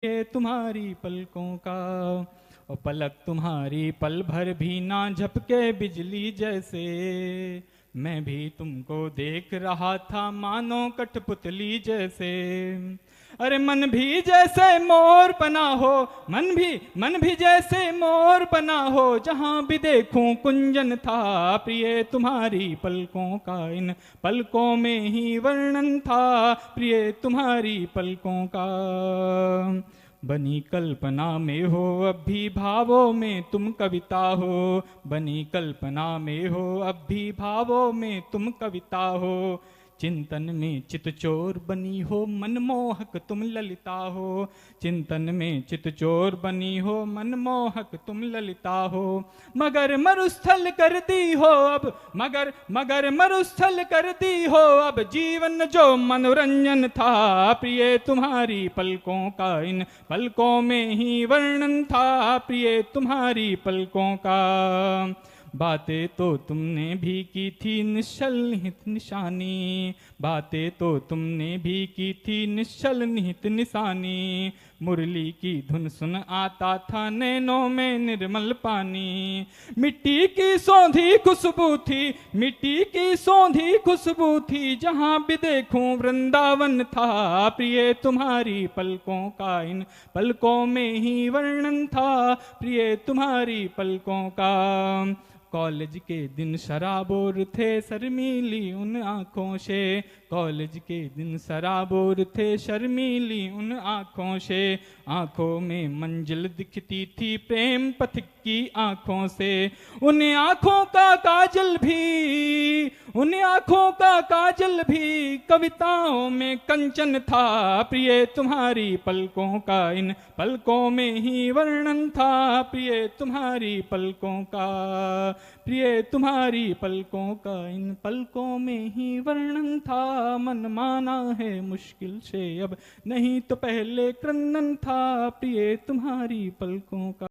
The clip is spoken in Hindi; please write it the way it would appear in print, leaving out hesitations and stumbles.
ये तुम्हारी पलकों का, और पलक तुम्हारी पल भर भी ना झपके बिजली जैसे। मैं भी तुमको देख रहा था मानो कठपुतली जैसे। अरे मन भी जैसे मोर बना हो, मन भी जैसे मोर बना हो, जहां भी देखूं कुंजन था। प्रिय तुम्हारी पलकों का इन पलकों में ही वर्णन था, प्रिय तुम्हारी पलकों का। बनी कल्पना में हो अब भी भावों में तुम कविता हो, बनी कल्पना में हो अब भी भावों में तुम कविता हो। चिंतन में चितचोर बनी हो मनमोहक तुम ललिता हो, चिंतन में चितचोर बनी हो मनमोहक तुम ललिता हो। मगर मरुस्थल कर दी हो अब, मगर मरुस्थल कर दी हो अब जीवन जो मनोरंजन था। प्रिय तुम्हारी पलकों का इन पलकों में ही वर्णन था, प्रिय तुम्हारी पलकों का। बातें तो तुमने भी की थी निश्चल निहित निशानी, बातें तो तुमने भी की थी निश्चल निहित निशानी। मुरली की धुन सुन आता था नैनों में निर्मल पानी। मिट्टी की सौंधी खुशबू थी, मिट्टी की सौंधी खुशबू थी, जहां भी देखूं वृंदावन था। प्रिय तुम्हारी पलकों का इन पलकों में ही वर्णन था, प्रिय तुम्हारी पलकों का। कॉलेज के दिन शराबोर थे शर्मीली उन आँखों से, कॉलेज के दिन शराबोर थे शर्मीली उन आँखों से। आँखों में मंजिल दिखती थी प्रेम पथिक की आँखों से। उन आँखों का काजल भी, उन आँखों का काजल भी कविताओं में कंचन था। प्रिय तुम्हारी पलकों का इन पलकों में ही वर्णन था, प्रिय तुम्हारी पलकों का, प्रिय तुम्हारी पलकों का इन पलकों में ही वर्णन था। मन माना है मुश्किल से अब, नहीं तो पहले क्रंदन था, प्रिय तुम्हारी पलकों का।